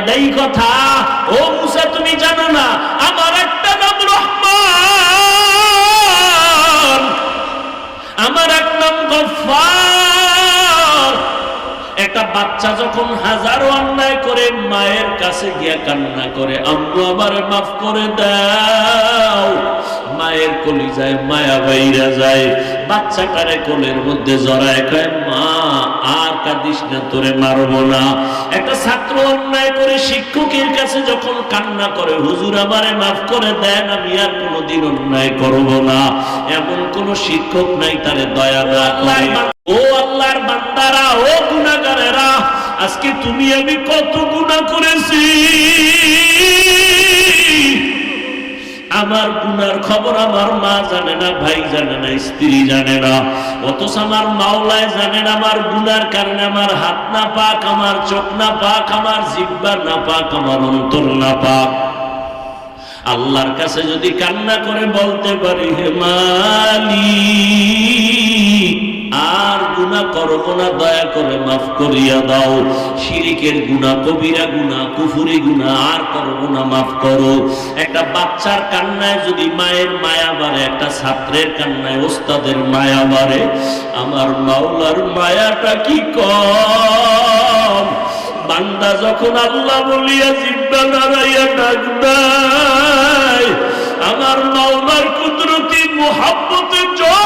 এটাই কথা। ও মুসা, তুমি জানো না আমার একটা নাম রহমান, আমার এক নাম গফফার। একটা বাচ্চা যখন হাজারো অন্যায় করে মায়ের কাছে গিয়া কান্না করে, আম্মু আমারে মাফ করে দাও, মায়ের কলিজায় মায়া বাইরা যায়, বাচ্চাটারে কোলের মধ্যে জড়ায় কয়, মা আর কাঁদিস না, তোরে মারবো না। একটা ছাত্র অন্যায় করে শিক্ষকের কাছে যখন কান্না করে, হুজুর আমারে মাফ করে দেন, আমি আর কোনোদিন অন্যায় করব না, এমন কোন শিক্ষক নাই তারে দয়া না করে। ও আল্লাহর বান্দারা, ও গুনাহগারেরা, আজকে তুমি আমি কত গুনাহ করেছি, আমার গুনার খবর আমার মা জানে না, ভাই জানে না, স্ত্রী জানে না, অথচ আমার মাওলায় জানেন আমার গুনার কারণে আমার হাত না পাক, আমার চোখ না পাক, আমার জিহ্বা না পাক, আমার অন্তর না পাক। আল্লাহর কাছে যদি কান্না করে বলতে পারি, হে মালিক আর গুনাহ করব না, দয়া করে মাফ করিয়া দাও, শিরিকের গুনাহ, কবিরা গুনাহ, কুফরি গুনাহ আর করব না, মাফ করো। একটা বাচ্চার কান্নায় যদি মায়ের মায়া বাড়ে, একটা ছাত্রের কান্নায় ওস্তাদের মায়া বাড়ে, আমার মাওলার মায়াটা কি কম। বান্দা যখন আল্লাহ বলিয়া জিব্বা নাড়াইয়া ডাক দেয়, আমার মাওলার কুদরতি মুহাব্বতে জোশ,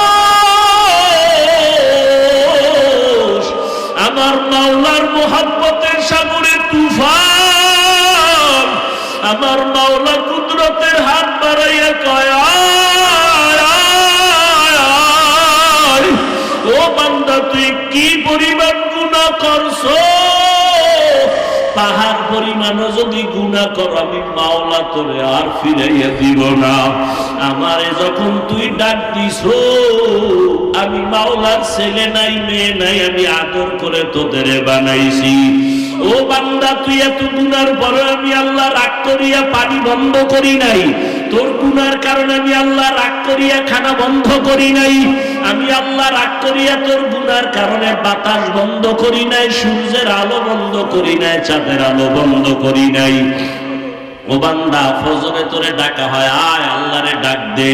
আমার মাওলার মুহাব্বতের সাগরে তুফান, আমার মাওলা কুদরতের হাত বাড়াইয়া কয়, ও বান্দা তুই কি পরিমাণ গুনাহ করছো, পাহাড় পরিমাণও যদি গুনাহ কর, আমি মাওলা তোরে আর ফিরাইয়া দিব না। আমারে যখন তুই ডাক দিছো, আমি মাওলার ছেলে নাই মেয়ে নাই, আমি আদর করে তোদের বানাইছি। ও বান্দা, তুই এত গুনার পরে আমি আল্লাহ রাগ করিয়া পানি বন্ধ করি নাই, তোর গুনার কারণে আমি আল্লাহ রাগ করিয়া খানা বন্ধ করি নাই, আমি আল্লাহ রাগ করিয়া তোর গুনার কারণে বাতাস বন্ধ করি নাই, সূর্যের আলো বন্ধ করি নাই, চাঁদের আলো বন্ধ করি নাই। ও বান্দা, ফজরে তোরে ডাকা হয়, আয় আল্লাহরে ডাক দে,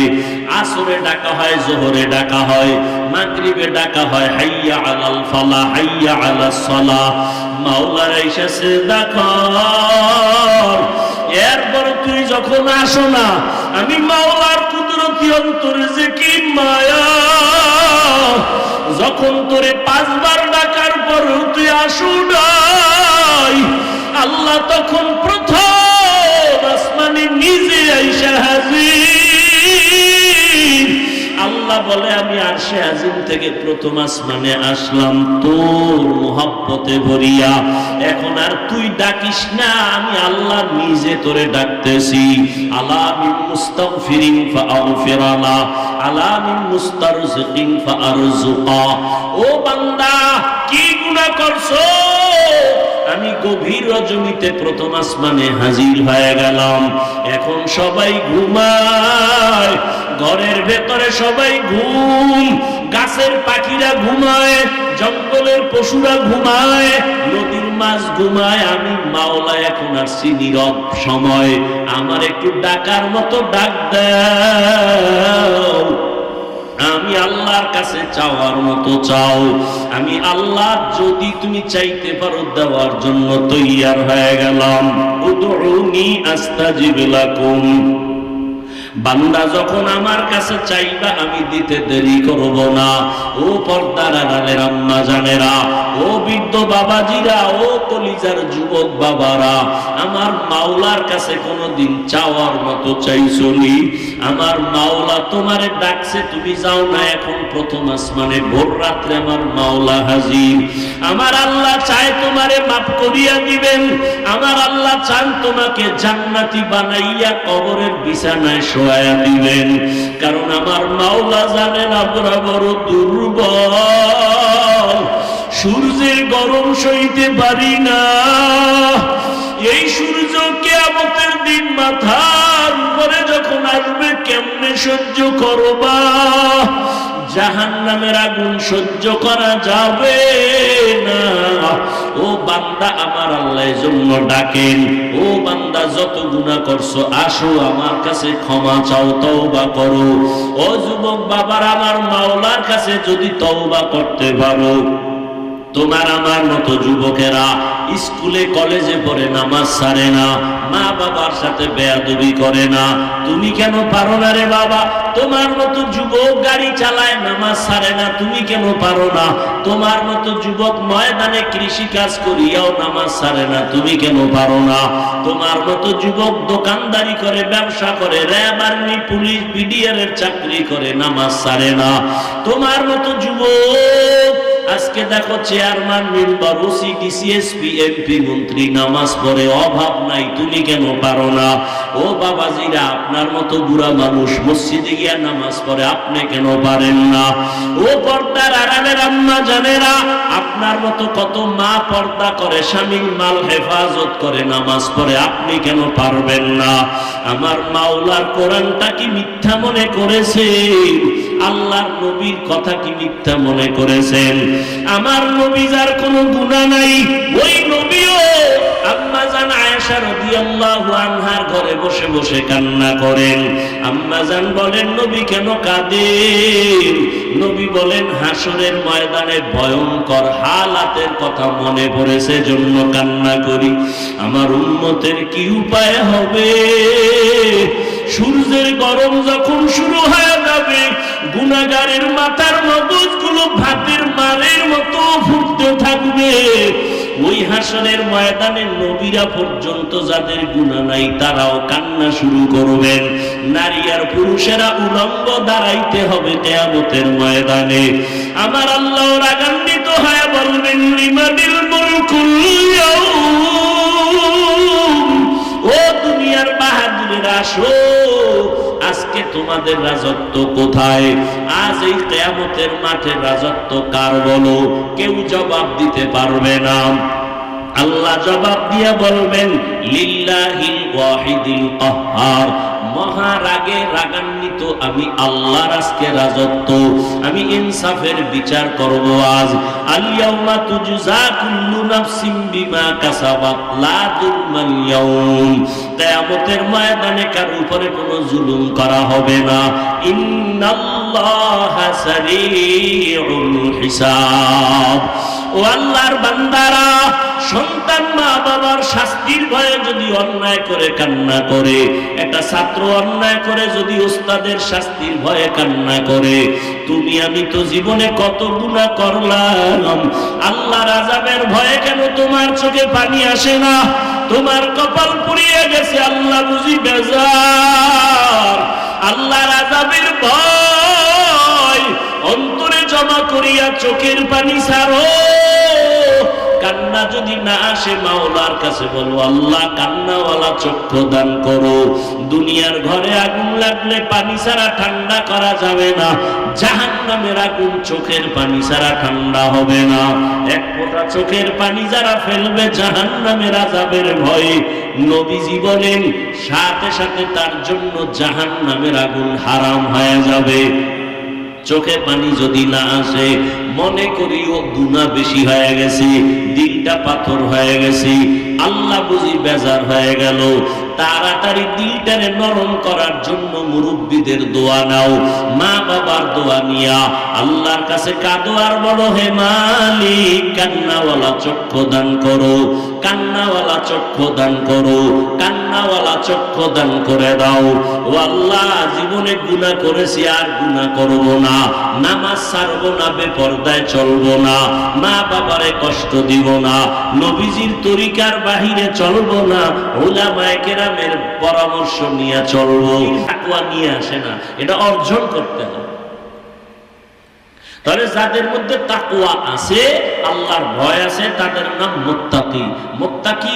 আসরে ডাকা হয়, জোহরে ডাকা হয়, মাগরিবে ডাকা হয়, হাইয়া আলাল ফালাহ, হাইয়া আলাস সালাহ, মাওলার এসেছে দেখর। এরপর তুই যখন আসো না, আমি মাওলার কুদরতি অন্তরে যে কি মায়া, যখন তোরে 5 বার ডাকার পর তুই আসো নাই, আল্লাহ তখন প্রথম আসমানে নিজে আইসা হাজির। আল্লাহ বলে, আমি আরশে আজিম থেকে প্রথম আসমানে আসলাম তোর মুহাব্বতে ভরিয়া, এখন আর তুই ডাকিস না, আমি আল্লাহ নিজে তোরে ডাকতেছি। আলা মিন মুস্তাগফিরিন ফাআগফির লা, আলা মিন মুস্তারজিকিন ফাআরজুকা। ও বান্দা, কি গুনাহ করছো, আমি গভীর রজনীতে প্রথম আসমানে হাজির হয়ে গেলাম, এখন সবাই ঘুমায়, ঘরের ভেতরে সবাই ঘুম, গাছের পাখিরা ঘুমায়, জঙ্গলের পশুরা ঘুমায়, নদীর মাছ ঘুমায়, আমি মাওলা এখন আসছি নীরব সময়, আমার একটু ডাকার মতো ডাক দাও, আমি আল্লাহর কাছে চাওয়ার মতো চাও, আমি আল্লাহ যদি তুমি চাইতে পারো দেওয়ার জন্য তৈয়ার হয়ে গেলাম। উদউনি আস্তাজিব লাকুম। বান্দা যখন আমার কাছে চাইবা, আমি দিতে দেরি করব না। ও পর্দার আড়ালের আম্মা জানেরা, ও বৃদ্ধ বাবাজিরা, ও কলিজার যুবক বাবারা, আমার মাওলার কাছে কোনোদিন চাওয়ার মতো চাইছনি? আমার মাওলা তোমারে ডাকছে, তুমি যাও না, এখন প্রথম আসমানে ভোর রাত্রে আমার মাওলা হাজির। আমার আল্লাহ চায় তোমারে মাফ করিয়া দিবেন, আমার আল্লাহ চান তোমাকে জান্নাতি বানাইয়া কবরের বিছানায় শোয়া দিবেন, কারণ আমার মাওলা জানেন আমরা বড় দুর্বল, সূর্যের গরম সইতে পারি না, এই সূর্য কিয়ামতের দিন মাথার উপরে যখন আসবে কেমনে সহ্য করবা? জাহান্নামের আগুন সহ্য করা যাবে না। ও বান্দা, আমার আল্লাহর জন্য ডাকেন, ও বান্দা যত গুনাহ করছো আসো আমার কাছে ক্ষমা চাও, তওবা করো। ও যুবক বাবার, আমার মাওলার কাছে যদি তওবা করতে পারো, তোমার আমার মতো যুবকেরা স্কুলে কলেজে পড়ে নামাজ ছাড়ে না, মা বাবার সাথে বেয়াদবি করে না, তুমি কেন পারো না রে বাবা? তোমার মতো যুবক গাড়ি চালায় নামাজ ছাড়ে না, তুমি কেন পারো না? তোমার মতো যুবক ময়দানে কৃষি কাজ করিয়াও নামাজ ছাড়ে না, তুমি কেন পারো না? তোমার মতো যুবক দোকানদারি করে, ব্যবসা করে, র্যাব আর্মি পুলিশ বিডিআর এর চাকরি করে, নামাজ ছাড়ে না। তোমার মতো যুবক আজকে দেখো chairman, member, OC, DC, SP, MP, মন্ত্রী নামাজ পড়ে, অভাব নাই, তুমি কেন পারো না? ও বাবাজিরা, আপনার মতো বুড়া মানুষ মসজিদে গিয়া নামাজ পড়ে, আপনি কেন পারেন না? ও পর্দার আড়ালের আম্মা জানেরা, আপনার মতো কত মা পর্দা করে, স্বামীর মাল হেফাজত করে, নামাজ পড়ে, আপনি কেন পারবেন না? আমার মাওলার কোরআনটা কি মিথ্যা মনে করেছেন? আল্লাহর নবীর কথা কি মিথ্যা মনে করেছেন? আমার নবী যার কোনো গুনাহ নাই, ওই নবীও আম্মা জান আয়েশা রাদিয়াল্লাহু আনহার ঘরে বসে বসে কান্না করেন। আম্মা জান বলেন, নবী কেন কাঁদেন? নবী বলেন, হাসরের ময়দানে ভয়ঙ্কর হালাতের কথা মনে পড়েছে, জন্য কান্না করি। আমার উম্মতের কি উপায় হবে? সূর্যের গরম যখন শুরু হয়ে যাবে, গুনাহগারের মাথার মগজগুলো ভাতের মারের মতো ফুটতে থাকবে। ওই হাসরের ময়দানে নবীরা পর্যন্ত যাদের গুনাহ নাই তারাও কান্না শুরু করবেন। নারী আর পুরুষেরা উলঙ্গ দাঁড়াইতে হবে কিয়ামতের ময়দানে। আমার আল্লাহ রাগান্বিত হয়ে বলবেন, লিমানিল মুলকুল ইয়াউম, ও দুনিয়ার বাহাদুরেরা আসো, আজকে তোমাদের রাজত্ব কোথায়? আজ এই কিয়ামতের মাঠে রাজত্ব কার বলো? কেউ জবাব দিতে পারবে না। আল্লাহ জবাব দিয়া বলবেন, লিল্লাহিল ওয়াহিদিল কাহ্হার, মহারাগে রাগান্বিত আমি আল্লাহর আজকে রাজত্ব, আমি ইনসাফের বিচার করব আজ। আল ইয়াউমা তুজজা কুল্লু নাফসিন বিমা কাসাবাত লা যুলমাল ইয়াউম, কিয়ামতের ময়দানে কার উপরে কোনো জুলুম করা হবে না। ইন্নাল্লাহা সারিউল হিসাব। ও আল্লাহর বান্দারা, সন্তান মা বাবার শাস্তির ভয়ে যদি অন্যায় করে কান্না করে, একটা ছাত্র অন্যায় করে যদি ওস্তাদের শাস্তির ভয়ে কান্না করে, তুমি আমি তো জীবনে কত গুনাহ করলাম, আল্লাহর আযাবের ভয়ে কেন তোমার চোখে পানি আসে না? তোমার কপাল পুড়িয়ে গেছে, আল্লাহ বুঝি বেজার। আল্লাহর আযাবের ভয় অন্তরে জমা করিয়া চোখের পানি ছাড়ো। কান্না যদি না আসে, মাওলার কাছে বলো, আল্লাহ কান্নাওয়ালা চক্ষু দান করো। দুনিয়ার ঘরে আগুন লাগলে পানি ছাড়া ঠান্ডা করা যাবে না, জাহান্নামের আগুন চোখের পানি ছাড়া ঠান্ডা হবে না। এক ফোঁটা চোখের পানি যারা ফেলবে জাহান্নামের আযাবের ভয়ে, নবীজি বলেন সাথে সাথে তার জন্য জাহান্নামের আগুন হারাম হয়ে যাবে। চোখে পানি যদি না আসে, মনে করি ও গুনাহ বেশি হয়ে গেছে, দিলটা পাথর হয়ে গেছে, আল্লাহ বুঝি বেজার হয়ে গেল। তাড়াতাড়ি দিলটারে নরম করার জন্য মুরব্বীদের দোয়া নাও, মা বাবার দোয়া নিয়া আল্লাহর কাছে কাঁদো আর বলো, হে মালিক, কান্নাওয়ালা চক্ষু দান করো, কান্নাওয়ালা চক্ষু দান করো, কান্নাওয়ালা চক্ষু দান করে দাও। ও আল্লাহ, জীবনে গুনাহ করেছি, আর গুনাহ করব না, নামাজ ছাড়বো না, বেপরদায় চলবো না, মা বাবারে কষ্ট দিব না, নবীজির তরিকার বাহিরে চলবো না, উলামায়ে কেরামের পরামর্শ নিয়ে চলবো। তাকওয়া নিয়ে আসে না, এটা অর্জন করতে হবে। তাহলে যাদের মধ্যে তাকওয়া আছে, আল্লাহর ভয় আছে, তাদের নাম মুত্তাকি। মুত্তাকি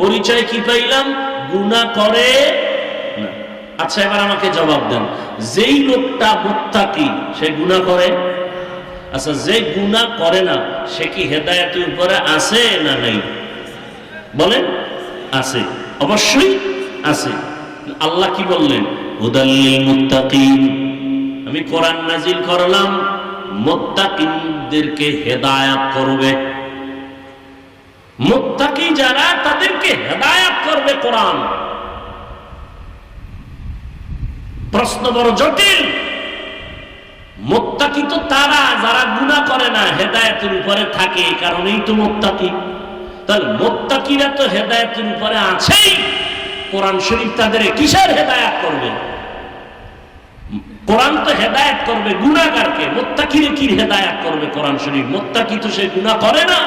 পরিচয় কি পাইলাম? গুনাহ করে না। আচ্ছা, এবার আমাকে জবাব দেন, যেই লোকটা মুত্তাকি সে গুনাহ করে? আচ্ছা, যে গুনাহ করে না সে কি হেদায়েতের উপরে আছে না নাই? বলেন, আছে, অবশ্যই আছে। আল্লাহ কি বললেন? হুদাল লিল মুত্তাকিন। আমি কোরআন নাজিল করলাম মুত্তাকিনদেরকে হেদায়েত করবে। মুত্তাকি যারা তাদেরকে হেদায়েত করবে কোরআন। প্রশ্ন বড় জটিল। মুত্তাকি তো তারা যারা গুনাহ করে না, হেদায়েতের উপরে থাকে, এই কারণেই তো মুত্তাকি। তাহলে মুত্তাকিরা তো হেদায়েতের উপরে আছেই, কোরআন শরীফ তাদের কিসের হেদায়েত করবে? কোরআন তো হেদায়েত করবে গুনাহগারকে, মুত্তাকিরে কি হেদায়েত করবে কোরআন শরীফ? মুত্তাকি তো সে গুনাহ করে না,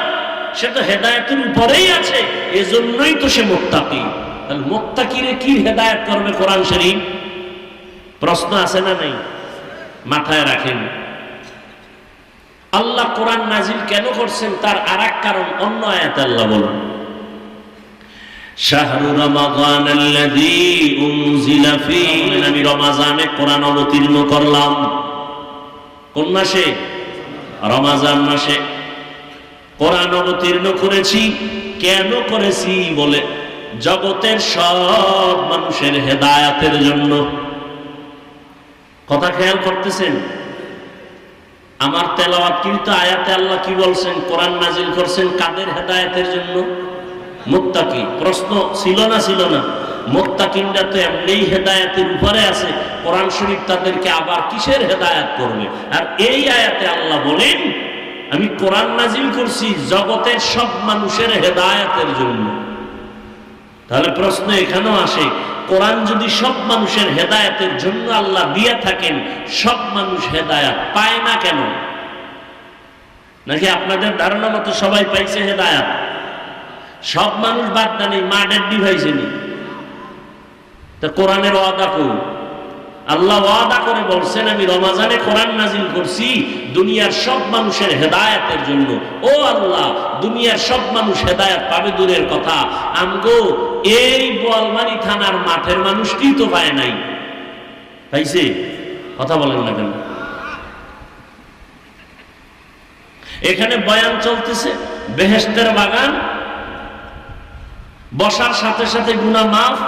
সে তো হেদায়েতের উপরেই আছে, এজন্যই তো সে মুত্তাকি। তাহলে মুত্তাকিরে কি হেদায়েত করবে কোরআন শরীফ? প্রশ্ন আছে না নেই? মাথায় রাখেন। আল্লাহ কোরআন নাজিল কেন করছেন তার আরেক কারণ অন্য আয়াতে আল্লাহ বলেন, শাহরু রমাদানাল্লাযী উনজিলা ফীহি, আমি রমাজানে কোরআন অবতীর্ণ করলাম। কোন মাসে? রমাজান মাসে কোরআন অবতীর্ণ করেছি। কেন করেছি? বলে জগতের সব মানুষের হেদায়েতের জন্য। কথা খেয়াল করতেছেন? আমার তেলাওয়াতকৃত আয়াতে আল্লাহ কি বলছেন? কোরআন নাজিল করছেন কাদের হেদায়েতের জন্য? মুত্তাকি। প্রশ্ন ছিল না? ছিল না? মুত্তাকিনরা তো এমনিই হেদায়েতের উপরে আছে, কোরআন শরীফ তাদেরকে আবার কিসের হেদায়েত করবে? আর এই আয়াতে আল্লাহ বলেন আমি কোরআন নাজিল করছি জগতের সব মানুষের হেদায়েতের জন্য। তাহলে প্রশ্ন এখানেও আসে, কোরআন যদি সব মানুষের হেদায়েতের জন্য আল্লাহ দিয়ে থাকেন, সব মানুষ হেদায়েত পায় না কেন? নাকি আপনাদের ধারণা মতো সবাই পাইছে হেদায়েত? সব মানুষ বাদ দেয়, মা ডেডি পাইছেনি। তা কোরআনের ওয়াদা কই? আল্লাহ ওয়াদা করে বলছেন আমি রমাজানে কোরআন নাজিল করছি দুনিয়ার সব মানুষের হেদায়েতের জন্য। ও আল্লাহ, দুনিয়ার সব মানুষ হেদায়েত পাবে দূরের কথা, আমগো এই বোয়ালমারী থানার মাঠের মানুষটি তো পায় নাই। পাইছে? কথা বলেন না কেন? এখানে বয়ান চলতেছে বেহেশতের বাগান, বসার সাথে সাথে গুনাহ মাফ।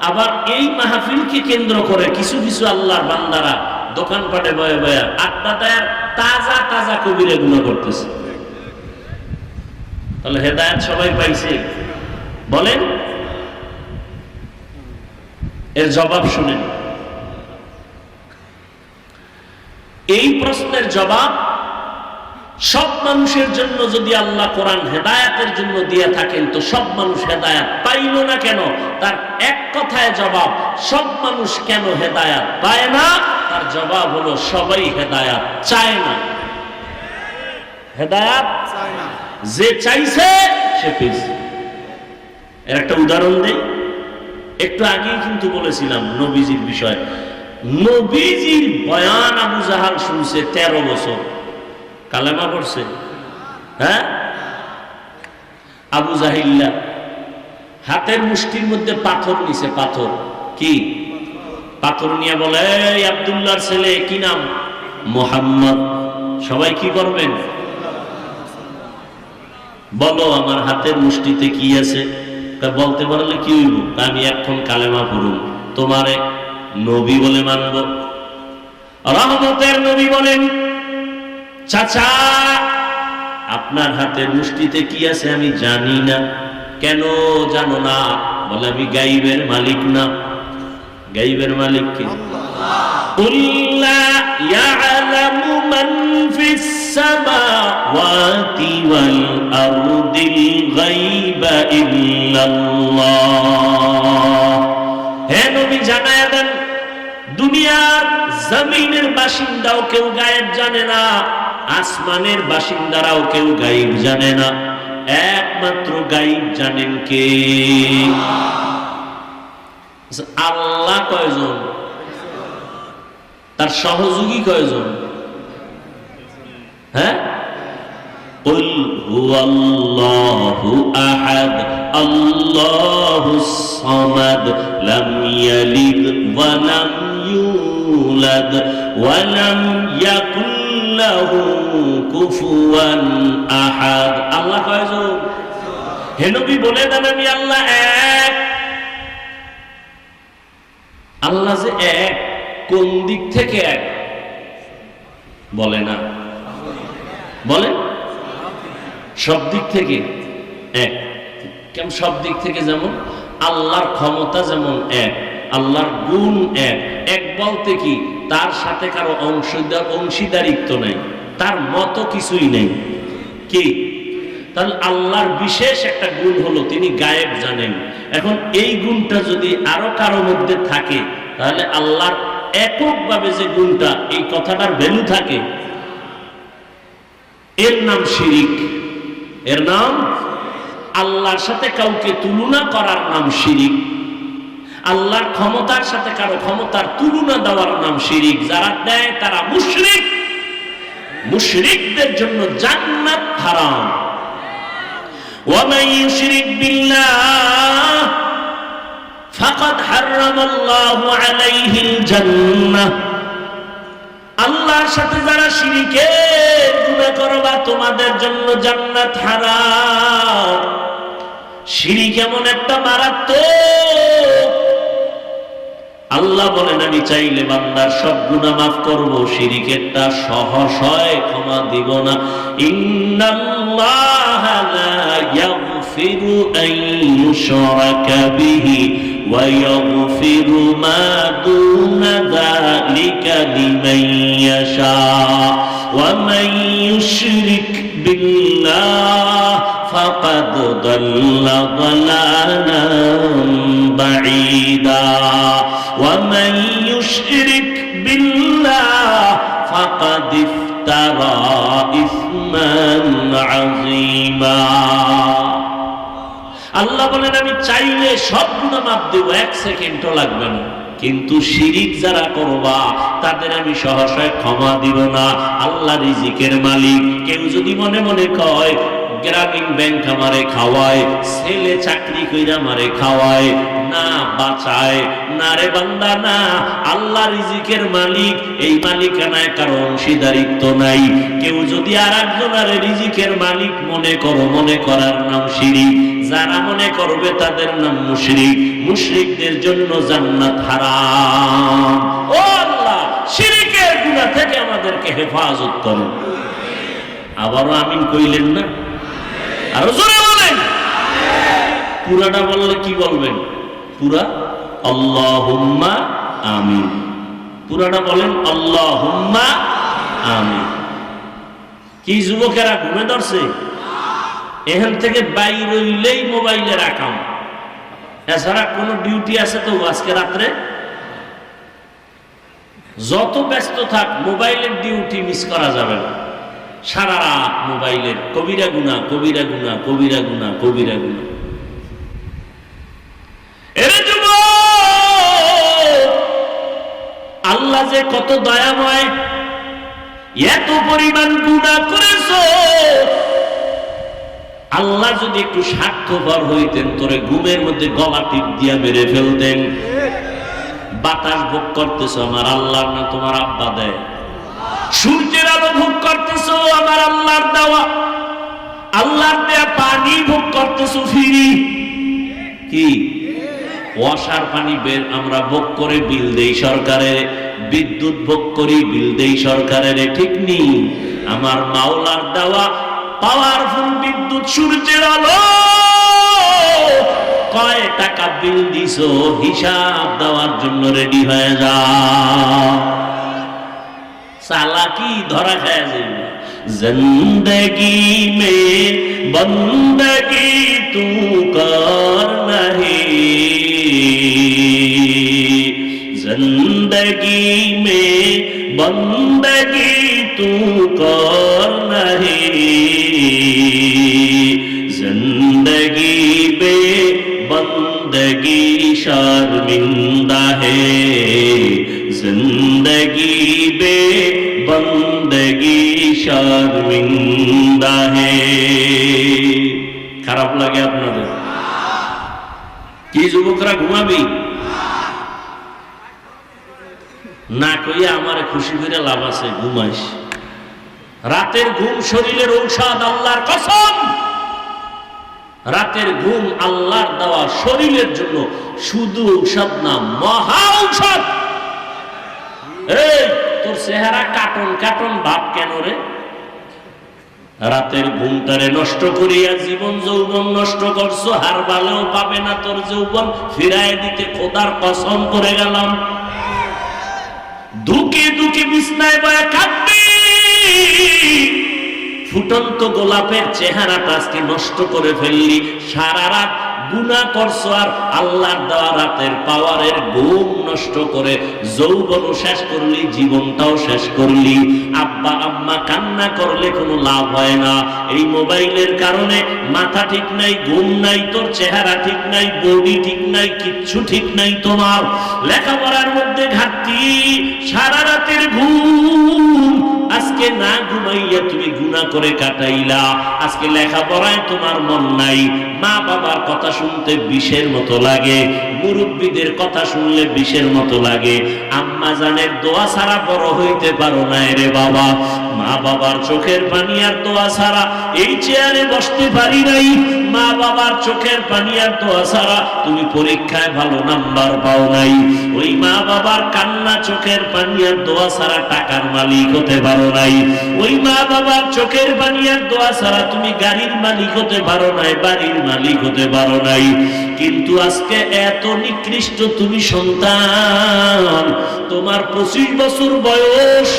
আবার এই মাহফিলকে কেন্দ্র করে কিছু কিছু আল্লাহর বান্দারা দোকানপাটে বয়ে বয়ে আড্ডা দেয়, তাজা তাজা কবিরা গুনাহ করতেছে। তাহলে হেদায়েত সবাই পাইছে? বলেন। এর জবাব শুনেন। এই প্রশ্নের জবাব, সব মানুষের জন্য যদি আল্লাহ কোরআন হেদায়েতের জন্য দিয়ে থাকেন তো সব মানুষ হেদায়েত পাইল না কেন? তার এক কথায় জবাব, সব মানুষ কেন হেদায়েত পায় না? তার জবাব হলো সবাই হেদায়েত চায় না। হেদায়েত যে চাইছে সে পেয়েছে। এর একটা উদাহরণ দেই। একটু আগেই কিন্তু বলেছিলাম নবীজির বিষয়। নবীজির বয়ান আবু জাহাল শুনছে 13 বছর, কালেমা পড়ছে। হ্যাঁ, আবু জাহিল্লা হাতের মুষ্টির মধ্যে পাথর নিছে। পাথর কি? পাথর নিয়ে বলে, এই আব্দুল্লাহর ছেলে, কি নাম? মুহাম্মদ। সবাই কি করবেন? বলো আমার হাতের মুষ্টিতে কি আছে? বলতে পারলে কি হইব? আমি এখন কালেমা পড়ুন, তোমারে নবী বলে মানব। রহমতের নবী বলেন, চাচা আপনার হাতের মুষ্টিতে কি আছে আমি জানি না। কেন জানো না? বলে আমি গাইবের মালিক না। গাইবের মালিক কি? আল্লাহ ইয়ালামু মান ফিস সামাওয়াতি ওয়াল আরদিল গায়বা ইল্লাল্লাহ। হে নবী জানায়া দেন, দুনিয়ার জমিনের বাসিন্দাও কেউ গায়েব জানে না, আসমানের বাসিন্দারাও কেউ গায়েব জানে না, একমাত্র গায়েব জানেন কে? আল্লাহ। কয়জন? তার সহযোগী কয়জন? হ্যাঁ, কুল হুয়াল্লাহু আহাদ আল্লাহুস সামাদ লাম ইয়ালিদ ওয়া লাম ইউলাদ ওয়া লাম ইয়াকুল লাহু কুফুয়ান আহাদ। আল্লাহ কয়জন? হে নবী বলে দেন আমি আল্লাহ এক। আল্লাহ যে এক, কোন দিক থেকে এক? বলে না, বলে সব দিক থেকে এক। কেমন সব দিক থেকে? যেমন আল্লাহর ক্ষমতা যেমন এক, আল্লাহর গুণ এক। এক বলতে কি তার সাথে কারো অংশীদারিত্ব নেই, তার মতো কিছুই নেই। কি? তাহলে আল্লাহর বিশেষ একটা গুণ হলো তিনি গায়েব জানেন। এখন এই গুণটা যদি আরো কারো মধ্যে থাকে তাহলে আল্লাহর এককভাবে যে গুণটা, এই কথাটার ভ্যালু থাকে। এর নাম শিরিক, এর নাম আল্লাহর সাথে কাউকে তুলনা করার নাম শিরিক। আল্লাহর ক্ষমতার সাথে কারো ক্ষমতার তুলনা দেওয়ার নাম শিরিক। যারা দেয় তারা মুশরিক। মুশরিকদের জন্য জান্নাত হারাম। ওয়ামান ইউশরিক বিল্লাহ ফাকাদ হারামাল্লাহু আলাইহিল জান্নাহ। আল্লাহর সাথে যারা শিরিকের গুনাহ করবা তোমাদের জন্য জান্নাত হারাম। শিরিক এমন একটা মারাত্মক, আল্লাহ বলেন আমি চাইলে বান্দার সব গুনাহ মাফ করব, শিরিকেরটা সহসয় ক্ষমা দিব না। ইন্নাল্লাহা লা ইয়াগফিরু আন ইউশরাকা বিহি ওয়া ইয়াগফিরু মা দুনা যালিকা লিমান ইয়াশা ওয়া মান ইউশরিক বিল্লাহ ফাকাদ দাল্লা দালালান বাঈদা ومن يشرك بالله فقد افترى إثما عظيما। আল্লাহ বলেন আমি চাইলে সব গুনাহ মাফ দেব, এক সেকেন্ডও লাগবে না, কিন্তু শিরিক যারা করবা তাদের আমি সহসায় ক্ষমা দিব না। আল্লাহ রিজিকের মালিক। কেউ যদি মনে মনে কয় গ্রামীণ ব্যাংক আমারে খাওয়ায়, ছেলে চাকরি কইরা আমারে খাওয়ায়, না বাঁচায়, না রে বান্দা না। আল্লাহ রিজিকের মালিক, এই মালিকানায় কারো অংশীদারিত্ব নাই। কেউ যদি আর একজনের রিজিকের মালিক মনে করো, মনে করার নাম শিরিক। যারা মনে করবে তাদের নাম মুশরিক। মুশরিকদের জন্য জান্নাত হারাম। ও আল্লাহ, শিরিকের গুনাহ থেকে আমাদেরকে হেফাজত করুন। আবারও আমিন কইলেন না? আরো জোরে বলেন। পুরাটা বললে কি বলবেন? পুরা আল্লাহুম্মা আমিন। পুরাটা বলেন আল্লাহুম্মা আমিন। কি যুবকেরা ঘুমে ধরছে? এখান থেকে বাইর হইলেই মোবাইলে রাখাম, এছাড়া কোনো ডিউটি আছে তো আজকে রাত্রে? যত ব্যস্ত থাক মোবাইলের ডিউটি মিস করা যাবে না। সারা রাত মোবাইলের কবিরা গুনাহ, কবিরা গুনাহ, কবিরা গুনাহ, কবিরা গুনাহ। এরে যুবক, আল্লাহ যে কত দয়াময়, এত পরিমাণ গুনাহ করেছো। আল্লাহ যদি একটু স্বার্থপর হইতেন তোরে ঘুমের মধ্যে গলা টিপ দিয়া মেরে ফেলতেন। বাতাস ভোগ করতেছো আমার আল্লাহর না তোমার আব্বা দেয়। সূর্যের আলো ভোগ করতেছো আমার আল্লাহর দেওয়া। আল্লাহর দেয়া পানি ভোগ করতেছো ফ্রি। কি ওয়াসার পানি বের আমরা ভোগ করে বিল দেই সরকারের, বিদ্যুৎ ভোগ করি বিল দেই সরকারের, ঠিক নেই? আমার মাওলার দেওয়া পাওয়ারফুল বিদ্যুৎ সূর্যের আলো, কয় টাকা বিল দিছো হিসাব দেওয়ার জন্য রেডি হয়ে যাও। চালাকি ধরা খায় যাইবে। জিন্দগি মে বন্দগি তু কর নাহি, জিন্দগি মে বন্দগি তু কর নাহি, জিন্দগি বে বন্দগি শर्मिंदा है, जिंदगी बे बंदगी शर्मिंदा है। খারাপ লাগে আপনাদের? কি যুবকরা ঘুমাবি না কইয়া আমারে খুশি করে লাভ আছে? ঘুমাইস। রাতের ঘুম শরীরের ঔষধ, আল্লাহর কসম। রাতের ঘুম আল্লাহর দেওয়া শরীরের জন্য শুধু ঔষধ না, মহা ঔষধ। এই তোর চেহারা কাটন কাটন ভাব কেন রে? রাতের ঘুমটারে নষ্ট করিয়া জীবন যৌবন নষ্ট করছো, হার বালেও পাবে না তোর যৌবন ফিরায় দিতে খোদার কসম করে গেলাম। দুকে দুকে বিছনায় বয়া কাঁদবি, ফুটন্ত গোলাপের চেহারাটা আজকে নষ্ট করে ফেললি। সারা রাত গুনাহ করছো আর আল্লাহর দেওয়া রাতের পাওয়ারের ঘুম নষ্ট করে যৌবনও শেষ করলি, জীবনটাও শেষ করলি। আব্বা আম্মা কান্না করলে কোনো লাভ হয় না। এই মোবাইলের কারণে মাথা ঠিক নাই, ঘুম নাই, তোর চেহারা ঠিক নাই, বডি ঠিক নাই, কিচ্ছু ঠিক নাই। তোমার লেখাপড়ার মধ্যে ঘাটতি, সারা রাতের ঘুম আজকে না ঘুমাইয়া তুমি গুনাহ করে কাটাইলা। আজকে লেখাপড়ায় তোমার মন নাই, মা বাবার কথা শুনতে বিষের মতো লাগে, মুরব্বীদের কথা শুনলে বিষের মতো লাগে। আম্মা জানের দোয়া ছাড়া বড় হইতে পারো না রে বাবা। মা বাবার চোখের পানি আর দোয়া ছাড়া এই চেয়ারে বসতে পারি নাই। মা বাবার চোখের পানি আর দোয়া ছাড়া তুমি পরীক্ষায় ভালো নাম্বার পাও নাই। ওই মা বাবার কান্না, চোখের পানি আর দোয়া ছাড়া টাকার মালিক হতে পারো নাই। ওই মা বাবার চোখের পানি আর দোয়া ছাড়া তুমি গাড়ির মালিক হতে পারো নাই, বাড়ির মালিক হতে পারো নাই। কিন্তু আজকে এত নিকৃষ্ট তুমি সন্তান, তোমার 25 বছর বয়স,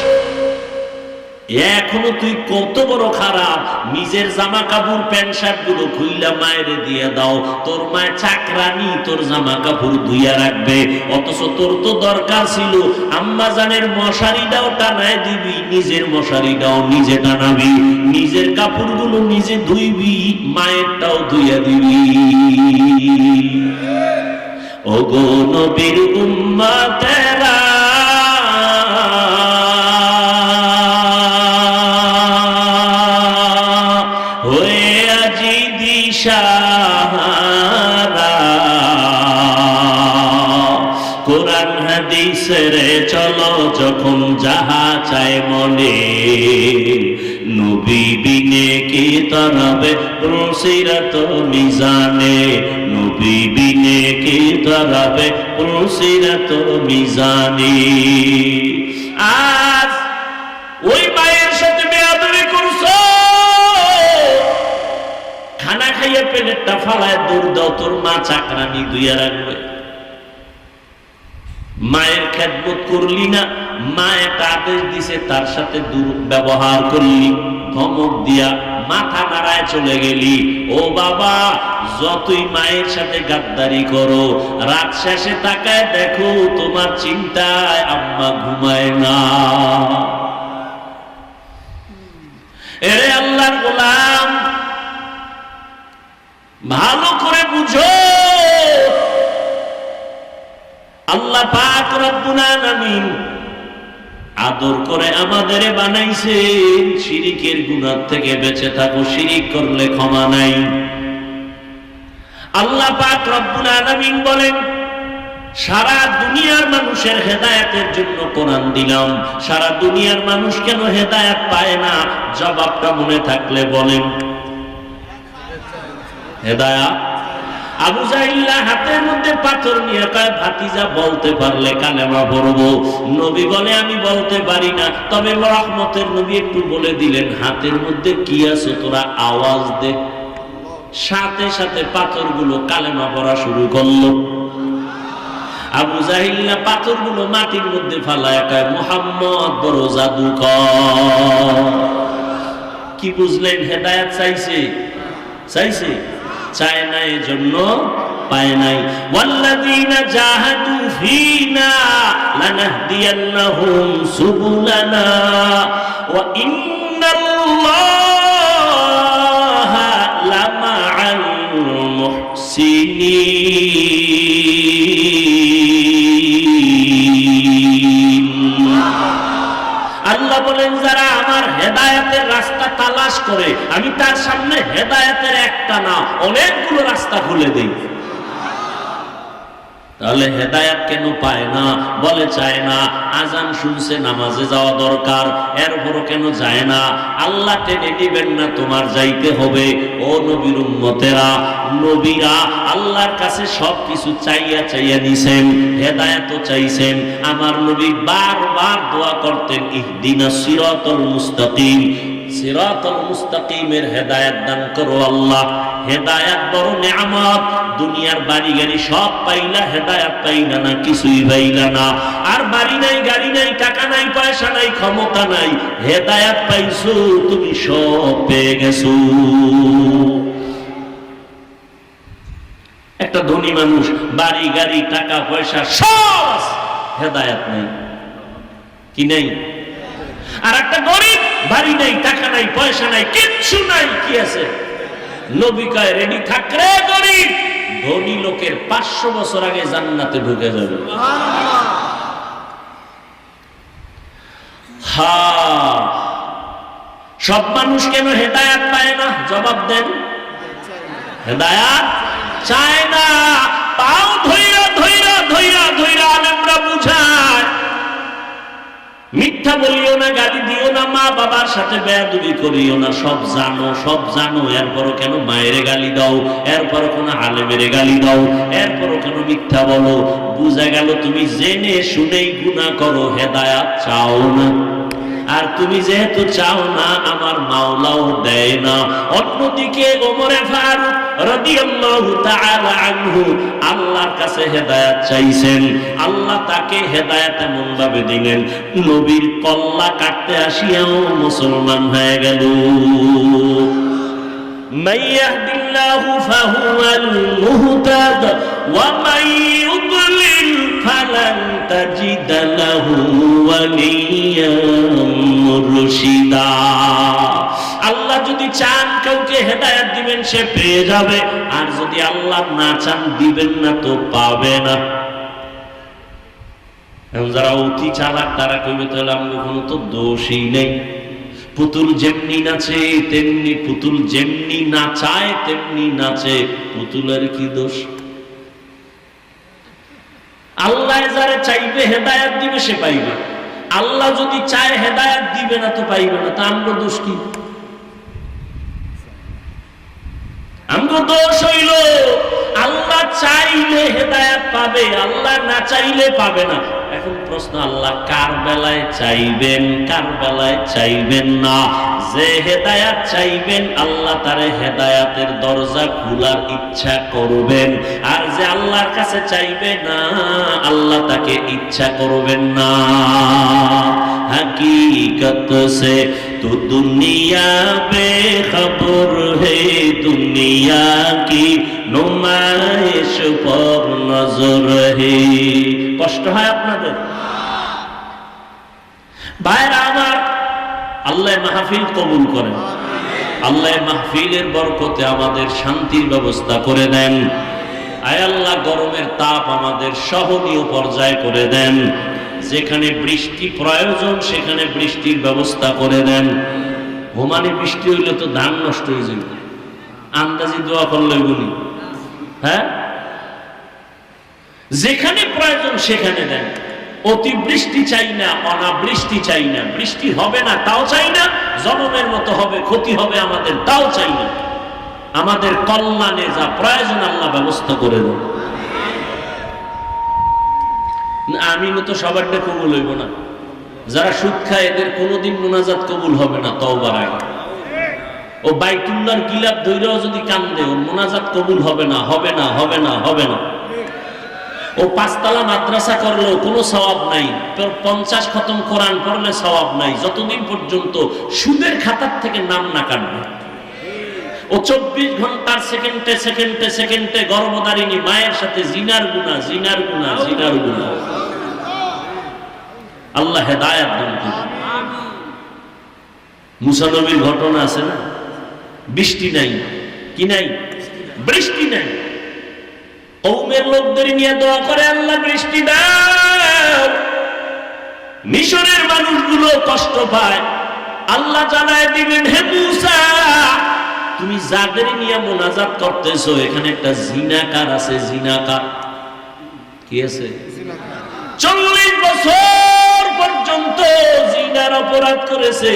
এখনো তুই কত বড় খারাপ। নিজের জামা কাপড় প্যান্ট শার্ট গুলো খুইলা মায়েরে দিয়ে দাও, তোর মায়ের চাকরানি তোর জামা কাপড় ধুইয়া রাখবে। অথচ তোর তো দরকার ছিল আম্মা জানের মশারিটাও টানায় দিবি, নিজের মশারিটাও নিজে টানাবি, নিজের কাপড় গুলো নিজে ধুইবি, মায়েরটাও ধুইয়া দিবি। ওগো নবীর উম্মতেরা, কোরআন হাদিসের চলো যখন যাহা চায় মনে, নবী বিনে কি তরবে পুরসিরাত মিজানে, নবী বিনে কি তরবে পুরসিরাত মিজানে। আজ ওই মায়ের সাথে বেয়াদবি করছো, খানা খাইয়ে প্লেটটা ফালায় দৌড় দাও, তোর মা চাকরানি দুইয়া রাখবে। মায়ের খেদমত করলি না, মা একটা আদেশ দিছে তার সাথে দুর্ব্যবহার করলি, ধমক দিয়া মাথা নাড়ায় চলে গেলি। ও বাবা, যতই মায়ের সাথে গাদ্দারি করো, রাত শেষে তাকায় দেখো তোমার চিন্তায় আম্মা ঘুমায় না। এরে আল্লাহর গোলাম, ভালো করে বুঝো, আল্লাহ পাক রব্বুল আলামিন আদর করে আমাদের বানাইছেন শিরিকের গুনাহ থেকে বেঁচে থাকো, শিরিক করলে ক্ষমা নাই। আল্লাহ পাক রব্বুল আলামিন বলেন, সারা দুনিয়ার মানুষের হেদায়েতের জন্য কোরআন দিলাম, সারা দুনিয়ার মানুষ কেন হেদায়েত পায় না? জবাবটা মনে থাকলে বলেন। হেদায়েত আবু জাহিল হাতের মধ্যে পাথর নিয়ে কয়, ভাতিজা বলতে পারলে কালেমা পড়বো। নবী বলে, আমি বলতে পারি না। তবে রহমতের নবী একটু বলে দিলেন, হাতের মধ্যে কি আছে তোরা আওয়াজ দে। সাথে সাথে পাথরগুলো কালেমা পড়া শুরু করলো। আবু জাহিল পাথরগুলো মাটির মধ্যে ফালায় কয়, মুহাম্মদ বড় জাদুকর। কি বুঝলেন? হেদায়েত চাইছে, চাইছে, চায় না, এজন্য পায় নাই। ওয়াল্লাযীনা জাহাদু ফীনা লানাহদিয়ান্নাহুম সুবুলানা ওয়া ইন্নাল্লাহা লামাআল মুহসিনিন। আল্লাহ বলেন, যারা আমার হেদায়েতের রাস্তা তালাশ করে, আমি তার সামনে হেদায়েতের একটা না অনেকগুলো রাস্তা খুলে দেই। তাহলে হেদায়াত কেন পায় না? বলে চায় না। আজান শুনছে, নামাজে যাওয়া দরকার, এরপরও কেন যায় না? আল্লাহ টেনে দিবেন না, তোমার যাইতে হবে। ও নবীর উম্মতেরা, নবীরা আল্লাহর কাছে সবকিছু চাইয়া চাইয়া নিছেন, হেদায়াতও চাইছেন। আমার নবী বারবার দোয়া করতেন, ইহদিনাস সিরাতাল মুস্তাকিম, সিরাতাল মুস্তাকিমের হেদায়াত দান করো আল্লাহ। হেদায়াত বড় নিয়ামত। দুনিয়ার বাড়ি গাড়ি সব পাইলা, হেদায়াত পাইলা না, কিছুই পাইলা না। আর বাড়ি নাই, গাড়ি নাই, টাকা নাই, পয়সা নাই, ক্ষমতা নাই, হেদায়াত পাইছো, তুমি সব পেয়ে গেছো। একটা ধনী মানুষ, বাড়ি গাড়ি, টাকা পয়সা সব, হেদায়াত নেই। কি নেই? আর একটা গরিব, বাড়ি নাই, টাকা নাই, পয়সা নাই, কিচ্ছু নাই, কি আছে? নবী কয়, রেডি থাক রে গরিব, ধনী লোকের 500 বছর আগে জান্নাতে ঢুকে যাবে। সব মানুষ কেন হেদায়াত পায় না? জবাব দেন। হেদায়াত চায় না। পাও ধইরা ধইরা ধইরা ধইরা আলেমরা বুঝায়, মিথ্যা বলিও না, গালি দিও না, মা বাবার সাথে বেয়াদবি করিও না, সব জানো, সব জানো, এরপরও কেন মায়েরে গালি দাও, এরপরও কেন আলেমের গালি দাও, এরপরও কেন মিথ্যা বলো? বুঝা গেল তুমি জেনে শুনেই গুনাহ করো, হেদায়াত চাও না। আর তুমি যেহেতু চাও না, আমার মাওলাও দেয় না। অন্যদিকে ওমরে ফারুক রাদিয়াল্লাহু তাআলা আনহু আল্লাহর কাছে হেদায়েত চাইছেন, আল্লাহ তাকে হেদায়েত এমন ভাবে দিলেন, নবীর কল্লা কাটতে আসিয়াও মুসলমান হয়ে গেল। মান ইয়াহদিল্লাহু ফাহুয়াল মুহতাদ ওয়া মান ইউদ্লিল ফালান তাজিদ লাহু ওয়ালিয়াম মুরশিদা। আল্লাহ যদি চান কাউকে হেদায়েত দিবেন, সে পেয়ে যাবে, আর যদি আল্লাহ না চান দিবেন না, তো পাবে না। এখন যারা অতি চালাক তারা কইবে, তাহলে আমরা কোনো তো দোষই নেই। পুতুল যেমনি নাচে তেমনি, পুতুল যেমনি নাচায় তেমনি নাচে, পুতুলের কি দোষ? আল্লাহ যারা চাইবে হেদায়েত দিবে, সে পাইবে। আল্লাহ যদি চায় হেদায়েত দিবে না, তো পাইবে না। তা আমগো দোষ কি? আমগো দোষ হইল আল্লাহ চাইলে হেদায়েত পাবে, আল্লাহ না চাইলে পাবে না। এখন প্রশ্ন, আল্লাহ কার বেলায় চাইবেন, কার বেলায় চাইবেন না? যে হেদায়াত চাইবেন, আল্লাহ তারে হেদায়াতের দরজা খোলার ইচ্ছা করবেন। আর যে আল্লাহর কাছে চাইবে না, আল্লাহ তাকে ইচ্ছা করবেন না। हकीकत से तो दुनिया बेखबर है, दुनिया की नुमाइश पर नजर है। কষ্ট হয় আপনাদের? ভাইরা আমার, আল্লাহ মাহফিল কবুল করেন, আল্লাহ মাহফিলের বরকতে আমাদের শান্তির ব্যবস্থা করে দেন। আয় আল্লাহ, গরমের তাপ আমাদের সহনীয় পর্যায়ে করে দেন। যেখানে বৃষ্টি প্রয়োজন সেখানে বৃষ্টির ব্যবস্থা করে দেন। ওমানে বৃষ্টি হইলে তো ধান নষ্ট হয়ে যাবে, আন্দাজি দোয়া করলে গুলি। হ্যাঁ, যেখানে প্রয়োজন সেখানে দেন। অতিবৃষ্টি চাই না, অনাবৃষ্টি চাই না, বৃষ্টি হবে না তাও চাই না, জনমের মতো হবে, ক্ষতি হবে আমাদের তাও চাই না। আমাদের কল্যাণে যা প্রয়োজন আল্লাহ ব্যবস্থা করে দেন। আমিন তো সবারটা কবুল হইব না। যারা সুদ খায় এদের কোনোদিন মুনাজাত কবুল হবে না তওবার আগে। ও বাইতুল্লাহর গিলাপ ধইরাও যদি কান্দে, ওর মুনাজাত কবুল হবে না, হবে না, হবে না, হবে না। ও পাঁচতলা মাদ্রাসা করলেও কোনো সওয়াব নাই, 50 খতম কোরআন পড়লে সওয়াব নাই, যতদিন পর্যন্ত সুদের খাতার থেকে নাম না কাটবে। ও 24 ঘন্টার সেকেন্ডে সেকেন্ডে সেকেন্ডে গর্ভধারিণী মায়ের সাথে জিনার গুনাহ, জিনার গুনাহ, জিনার গুনাহ। আল্লাহ হেদায়েত দান করুন। মুসা নবীর ঘটনা আছে না? বৃষ্টি নাই, কি নাই? বৃষ্টি নাই। কওমের লোকদের নিয়ে দোয়া করে, আল্লাহ বৃষ্টি দাও। মিশরের মানুষগুলো কষ্ট পায়, আল্লাহ জানায় দিবেন, হে মুসা, তুমি যাদের নিয়ে মুনাজাত করতেছো এখানে একটা জিনাকার আছে, জিনাকার। কি আছে? 40 বছর পর্যন্ত জিনার অপরাধ করেছে।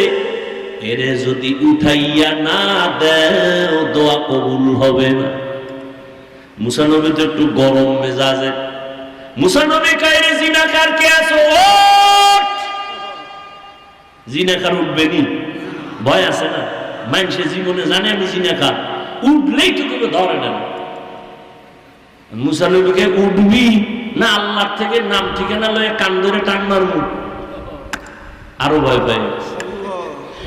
এরে যদি উঠাইয়া না দেও দোয়া কবুল হবে না। মুসা নবী তো একটু গরম মেজাজে। মুসা নবী কয় জিনাকার কে আছো, ওঠ। জিনাকার উঠবে নি? ভয় আছে না? মানুষের জীবনে জানে আমি জিনাকার, উঠলেই তো কেউ ধরে না। মুসা নবীকে উঠবি না আল্লাহর থেকে নাম ঠিকানা লয়ে কান ধরে টান মারবো, আরো ভয় পাই।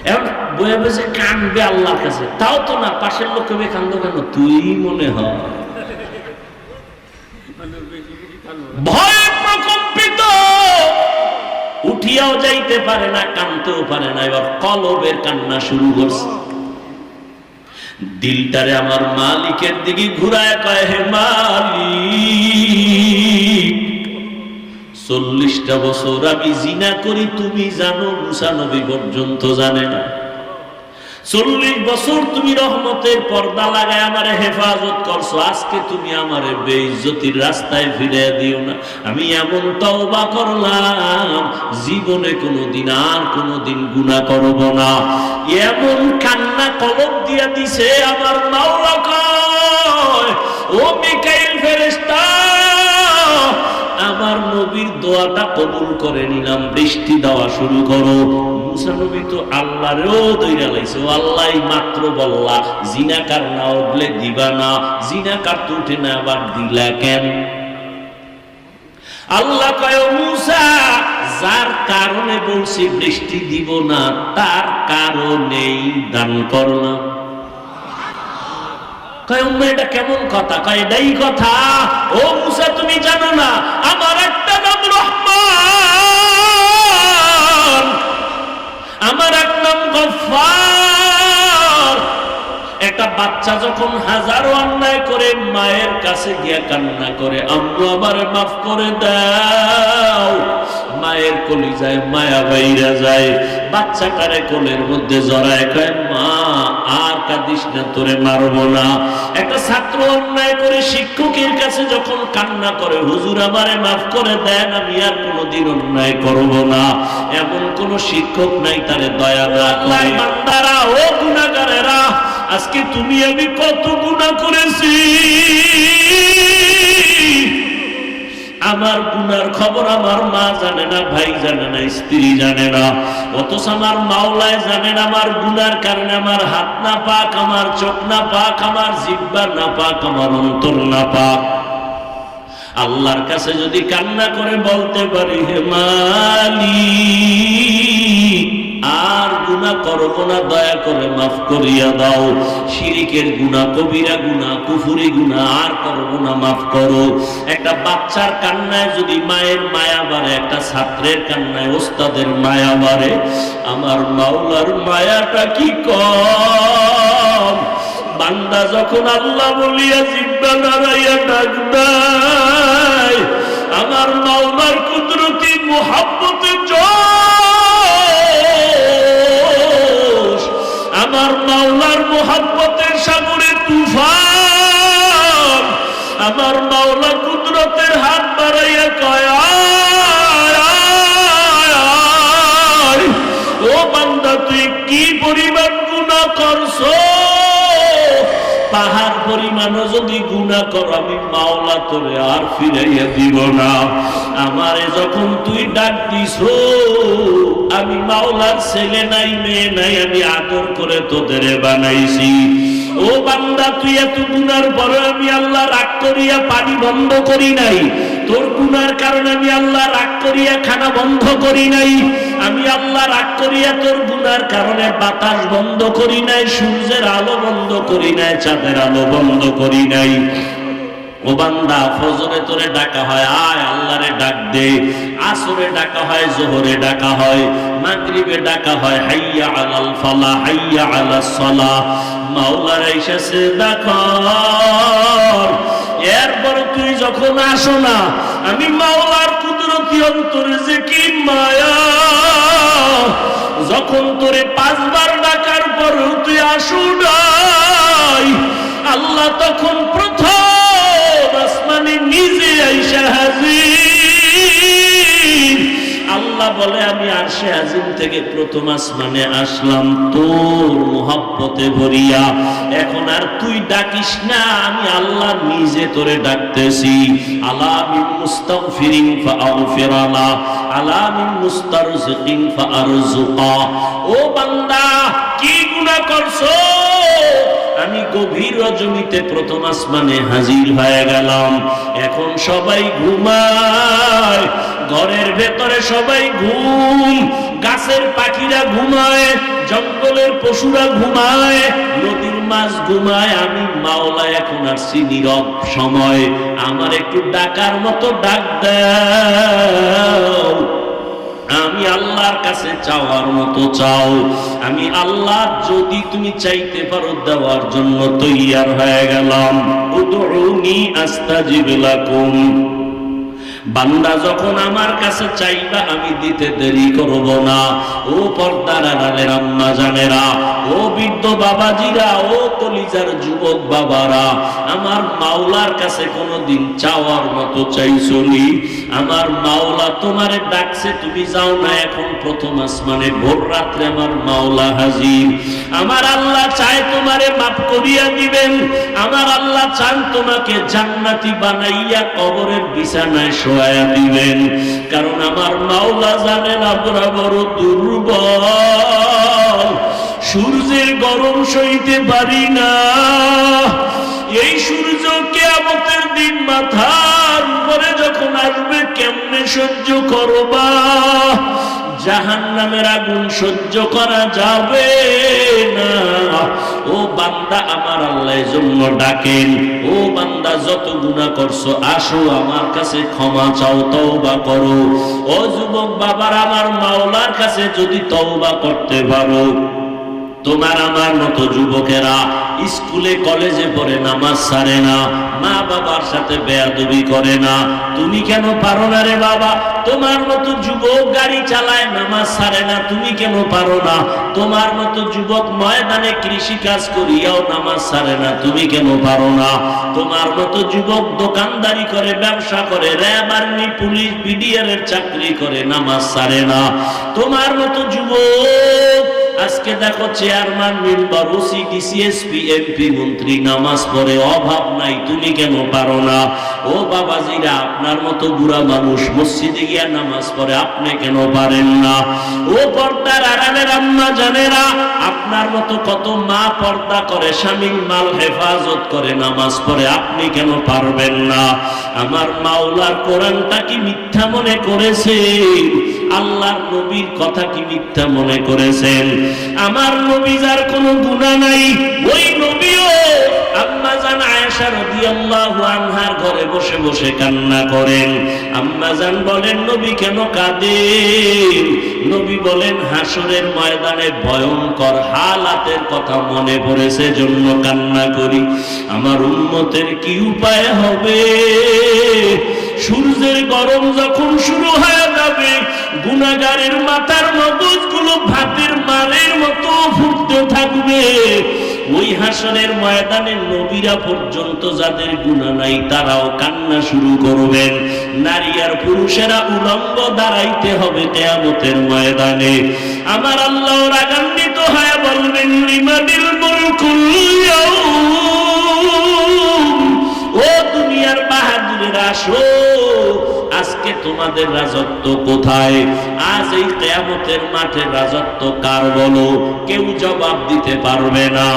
এখন বয়ে বসে কানবে আল্লাহর কাছে, তাও তো না। পাশের লোক কবে কান্দো কেন? তুই মনে হয় ভয়ে প্রকম্পিত, উঠিয়াও যাইতে পারে না, কানতেও পারে না। এবার কলবের কান্না শুরু করছে। দিলটারে আমার মালিকের দিকে ঘুরায় কয়, হে মালিক, 40টা বছর আমি জিনা করি, তুমি জানো। মুসা নবী পর্যন্ত জানে না। 40 বছর তুমি রহমতের পর্দা লাগায় আমারে হেফাজত করছো, আজকে তুমি আমারে বেইজ্জতির রাস্তায় ফিরিয়ে দিও না। আমি এমন তওবা করলাম, জীবনে কোনোদিন আর কোনোদিন গুনাহ করব না। এমন কান্না কলব দিয়া দিছে আমার মাওলা। কয়, ও মিকাইল ফেরেশতা, আমার নবীর দোয়াটা কবুল করে নিলাম, বৃষ্টি দেওয়া শুরু করো। মুসা নবী তো আল্লাহরেও দইরা লাইছে। ও আল্লাহ মাত্র বললা জিনাকার না উঠলে দিবা না, জিনাকার তো উঠে না, আবার দিলা কেন? আল্লাহ কয়, মুসা, যার কারণে বলছি বৃষ্টি দিব না, তার কারণেই দান করলাম। কয়, এটা কেমন কথা? কয়, এটাই কথা। ও মুসা, তুমি জানো না আমার একটা নাম রহমান, আমার এক নাম গফফার। একটা বাচ্চা যখন হাজারো অন্যায় করে মায়ের কাছে গিয়া কান্না করে, আম্মু আমারে মাফ করে দাও, মায়ের কলিজায় মায়া বাইরা যায়। বাচ্চাটারে কোলের মধ্যে জড়ায় কয়, মা আর কাঁদিস না, তোরে মারবো না। একটা ছাত্র অন্যায় করে শিক্ষকের কাছে যখন কান্না করে, হুজুর আমারে মাফ করে দেন, আমি আর কোনোদিন অন্যায় করব না, এমন কোন শিক্ষক নাই তারে দয়া না করে। বান্দারা, ও গুনাহগারেরা, আজকে তুমি আমি কত গুনাহ করেছি, আমার গুনার খবর আমার মা জানে না, ভাই জানে না, স্ত্রী জানে না। অথচ আমার মাওলায় জানেন আমার গুনার কারণে আমার হাত না পাক, আমার চোখ না পাক, আমার জিহ্বা না পাক, আমার অন্তর না পাক। আল্লাহর কাছে যদি কান্না করে বলতে পারি, হে মালিক, আর গুনাহ করব না, দয়া করে মাফ করিয়া দাও। শিরিকের গুনাহ, কবিরা গুনাহ, কুফরি গুনাহ আর করব না, মাফ করো। একটা বাচ্চার কান্নায় যদি মায়ের মায়া বাড়ে, একটা ছাত্রের কান্নায় ওস্তাদের মায়া বাড়ে, আমার মাওলার মায়াটা কি কম? বান্দা যখন আল্লাহ বলিয়া জিহ্বা নাড়াইয়া ডাক দেয়, আমার মাওলার কুদরতি মুহাব্বতে জোশ, আমার মাওলার মুহাব্বতের সাগরে তুফান, আমার মাওলা কুদরতের হাত বাড়াইয়া কয়, ও বান্দা, তুই কি পরিমাণ গুনাহ করছো? পাহাড় পরিমাণও যদি গুনাহ কর, আমি মাওলা তোরে আর ফিরাইয়া দিব না। আমারে যখন তুই ডাক দিস, আমি মাওলার ছেলে নাই, মেয়ে নাই, আমি আদর করে তোদের বানাইছি। ও বান্দা, তুই এত গুনার পরে আমি আল্লাহ রাগ করিয়া পানি বন্ধ করি নাই, তোর গুনার কারণে আমি আল্লাহ রাগ করিয়া খানা বন্ধ করি নাই, আমি আল্লাহ রাগ করিয়া তোর গুনার কারণে বাতাস বন্ধ করি নাই, সূর্যের আলো বন্ধ করি নাই, চাঁদের আলো বন্ধ করি নাই। ও বান্দা, ফজরে তোরে ডাকা হয়, আয় আল্লাহরে ডাক দে। আসরে ডাকা হয়, যোহরে ডাকা হয়, মাগরিবে ডাকা হয়, হাইয়া আলাল ফালাহ, হাইয়া আলাস সালাহ। মাওলার এসেছে ডাকর। এরপর তুই যখন আসো না, আমি মাওলার কুদরতি অন্তরে যে কি মায়া, যখন তোরে 5 বার ডাকার পর তুই আসো নাই, আল্লাহ তখন প্রথম আসমানে নিজে আইসা হাজির। আল্লাহ বলে আমি আরশে আজিম থেকে প্রথম আসমানে আসলাম তোর মোহাব্বতে ভরিয়া, এখন আর তুই ডাকিস না, আমি আল্লাহ নিজে তোরে ডাকতেছি। আলা মিন মুস্তাগফিরিন ফাআগফিরালা, আলা মিন মুস্তারজিকিন ফাআরজুকা। ও বান্দা, কি গুনাহ করছো? আমি গভীর রজনীতে প্রথম আসমানে হাজির হয়ে গেলাম, এখন সবাই ঘুমায়, ঘরের ভেতরে সবাই ঘুম, গাছের পাখিরা ঘুমায়, জঙ্গলের পশুরা ঘুমায়, নদীর মাছ ঘুমায়, আমি মাওলা এখন আসছি নীরব সময়, আমার একটু ডাকার মতো ডাক দাও। আমি আল্লাহর কাছে চাওয়ার মতো চাও, আমি আল্লাহ যদি তুমি চাইতে পারো দেওয়ার জন্য তৈয়ার হয়ে গেলাম। উদউনি আস্তাজিব লাকুম। বান্দা যখন আমার কাছে চাইবা আমি দিতে দেরি করব না। ও পর্দার আড়ালের আম্মা জানেরা, ও বৃদ্ধ বাবাজিরা, ও কলিজার যুবক বাবারা, আমার মাওলার কাছে কোনোদিন চাওয়ার মতো চাইছনি? আমার মাওলা তোমারে ডাকছে, তুমি যাও না। এখন প্রথম আসমানে ভোর রাত্রে আমার মাওলা হাজির। আমার আল্লাহ চায় তোমারে মাফ করিয়া দিবেন, আমার আল্লাহ চান তোমাকে জান্নাতি বানাইয়া কবরের বিছানায় শোয়াইয়া দিবেন। কারণ আমার মাওলা জানেন আমরা বড় দুর্বল, সূর্যের গরম সইতে পারি না। এই সূর্য কিয়ামতের দিন মাথার উপরে যখন আসবে কেমনে সহ্য করবা? জাহান্নামের আগুন সহ্য করা যাবে না। ও বান্দা, আমার আল্লাহর জন্য ডাকেন। ও বান্দা, যত গুনাহ করছো আসো আমার কাছে ক্ষমা চাও, তওবা করো। ও যুবক বাবার, আমার মাওলার কাছে যদি তওবা করতে পারো, তোমার আমার মতো যুবকেরা স্কুলে কলেজে পড়ে নামাজ ছাড়ে না, মা বাবার সাথে বেয়াদবি করে না, তুমি কেন পারো না রে বাবা? তোমার মতো যুবক গাড়ি চালায় নামাজ ছাড়ে না, তুমি কেন পারো না? তোমার মতো যুবক ময়দানে কৃষি কাজ করিয়াও নামাজ ছাড়ে না, তুমি কেন পারো না? তোমার মতো যুবক দোকানদারি করে, ব্যবসা করে, র্যাব, আর্মি, পুলিশ, বিডিআর এর চাকরি করে, নামাজ ছাড়ে না। তোমার মতো যুবক আজকে দেখো chairman, member, OC, DC, SP, MP, মন্ত্রী নামাজ পড়ে, অভাব নাই, তুমি কেন পারো না? ও বাবাজিরা, আপনার মতো বুড়া মানুষ মসজিদে গিয়া নামাজ পড়ে, আপনি কেন পারেন না? ও পর্দার আড়ালের আম্মা জানেরা, আপনার মতো কত মা পর্দা করে, স্বামীর মাল হেফাজত করে, নামাজ পড়ে, আপনি কেন পারবেন না? আমার মাওলার কোরআনটা কি মিথ্যা মনে করেছেন? আল্লাহর নবীর কথা কি মিথ্যা মনে করেছেন? আমার নবী যার কোনো গুনাহ নাই, ওই নবীও আম্মা জান আয়েশা রাদিয়াল্লাহু আনহার ঘরে বসে বসে কান্না করেন। আম্মা জান বলেন, নবী কেন কাঁদেন? নবী বলেন, হাসরের ময়দানে ভয়ঙ্কর হালাতের কথা মনে পড়েছে, জন্য কান্না করি। আমার উম্মতের কি উপায় হবে? সূর্যের গরম যখন শুরু হয়ে যাবে, গুনাহগারের মাথার মগজগুলো ভাতের মারের মতো ফুটতে থাকবে। ওই হাসরের ময়দানে নবীরা পর্যন্ত যাদের গুনাহ নাই তারাও কান্না শুরু করবেন। নারী আর পুরুষেরা উলঙ্গ দাঁড়াইতে হবে কিয়ামতের ময়দানে। আমার আল্লাহ রাগান্বিত হয়ে বলবেন, লিমানিল মুলকুল ইয়াউম। ও দুনিয়ার বাহাদুরেরা, আসো, আজকে তোমাদের রাজত্ব কোথায়? আজ এই কিয়ামতের মাঠে রাজত্ব কার বলো? কেউ জবাব দিতে পারবে না।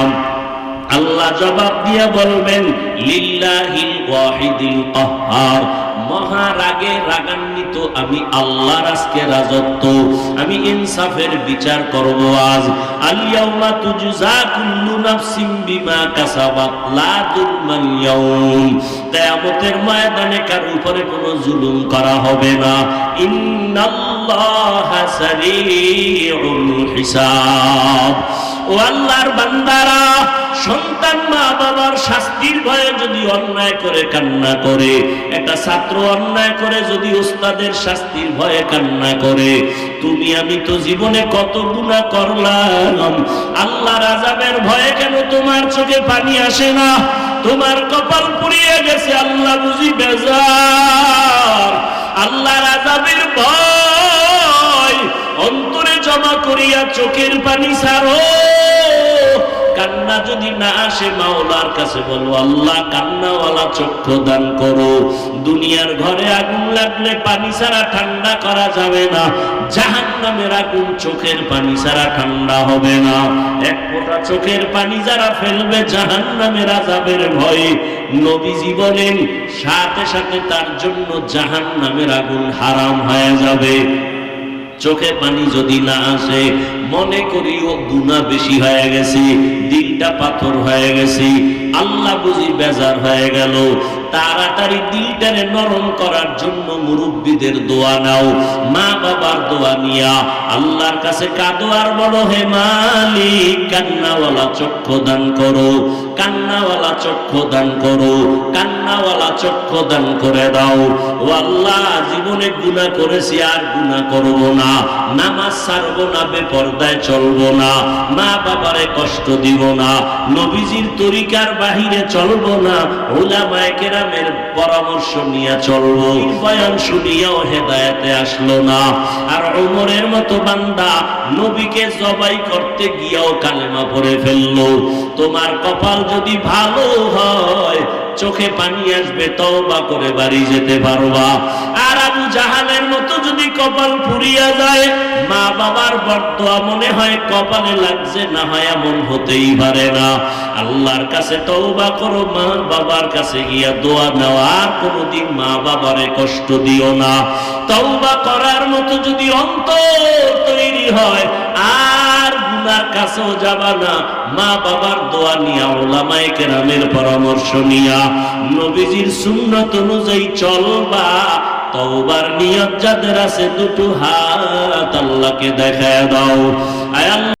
আল্লাহ জবাব দিয়া বলবেন, লিল্লাহিল ওয়াহিদিল কাহ্হার। মহারাগে রাগান্বিত আমি আল্লাহর আজকে রাজত্ব, আমি ইনসাফের বিচার করব আজ। আল ইয়াউমা তুজজা কুল্লু নাফসিন বিমা কাসাবাত লা যুলমাল ইয়াউম। কিয়ামতের ময়দানে কার উপরে কোনো জুলুম করা হবে না। ইন্নাল্লাহা সারিউল হিসাব। ও আল্লাহর বান্দারা, সন্তান মা বাবার শাস্তির ভয়ে যদি অন্যায় করে কান্না করে, একটা ছাত্র অন্যায় করে যদি ওস্তাদের শাস্তির ভয়ে কান্না করে, তুমি আমি তো জীবনে কত গুনাহ করলাম, আল্লাহর আযাবের ভয়ে কেন তোমার চোখে পানি আসে না? তোমার কপাল পুড়িয়ে গেছে, আল্লাহ বুঝি বেজার। আল্লাহর আযাবের ভয় ক্ষমা করিয়া চোখের পানি ছাড়ো। কান্না যদি না আসে মাওলার কাছে বলো, আল্লাহ কান্নাওয়ালা চক্ষু দান করো। দুনিয়ার ঘরে আগুন লাগলে পানি ছাড়া ঠান্ডা করা যাবে না, জাহান্নামের আগুন চোখের পানি ছাড়া ঠান্ডা হবে না। এক ফোঁটা চোখের পানি যারা ফেলবে জাহান্নামের আযাবের ভয়ে, নবীজি বলেন সাথে সাথে তার জন্য জাহান্নামের আগুন হারাম হয়ে যাবে। চোখে পানি যদি না আসে, মনে করি ও গুনাহ বেশি হয়ে গেছে, দিলটা পাথর হয়ে গেছে, আল্লাহ বুঝি বেজার হয়ে গেল। তাড়াতাড়ি দিলটারে নরম করার জন্য মুরব্বীদের দোয়া নাও, মা বাবার দোয়া নিয়া আল্লাহর কাছে কাঁদো আর বলো, হে মালিক কান্নাওয়ালা চক্ষু দান করো, কান্নাওয়ালা চক্ষু দান করো, কান্নাওয়ালা চক্ষু দান করে দাও। ও আল্লাহ, জীবনে গুনাহ করেছি আর গুনাহ করব না, নামাজ ছাড়বো না, বেপরদায় চলবো না, মা বাবারে কষ্ট দিব না, নবীজির তরিকার বাহিরে চলবো না, উলামায়ে কেরামের পরামর্শ নিয়ে চলবো। বয়ান শুনিয়াও হেদায়েতে আসলো না। আর ওমরের মতো বান্দা নবীকে জবাই করতে গিয়েও কালেমা পড়ে ফেললো। তোমার কপাল যদি ভালো হয়, চোখে পানি আসবে, তওবা করে বাড়ি যেতে পারবা। আর আবু জাহালের মতো যদি কপাল পুড়িয়া যায়, মা বাবার বরদোয়া মনে হয় কপালে লাগছে, না হয় এমন হতেই পারে না। আল্লাহর কাছে তওবা করো, মা বাবার কাছে গিয়া দোয়া নেওয়া, আর কোনোদিন মা বাবারে কষ্ট দিও না। তওবা করার মতো যদি অন্তর তৈরি হয়, আর গুনার কাছেও যাবা না, মা বাবার দোয়া নিয়া, উলামায়ে কেরামের পরামর্শ নিয়া, নবীজির সুন্নাত অনুযায়ী চলবা। তওবার নিয়ত যাদের আছে দুটো হাত আল্লাহকে দেখায় দাও। আয় আল্লাহ।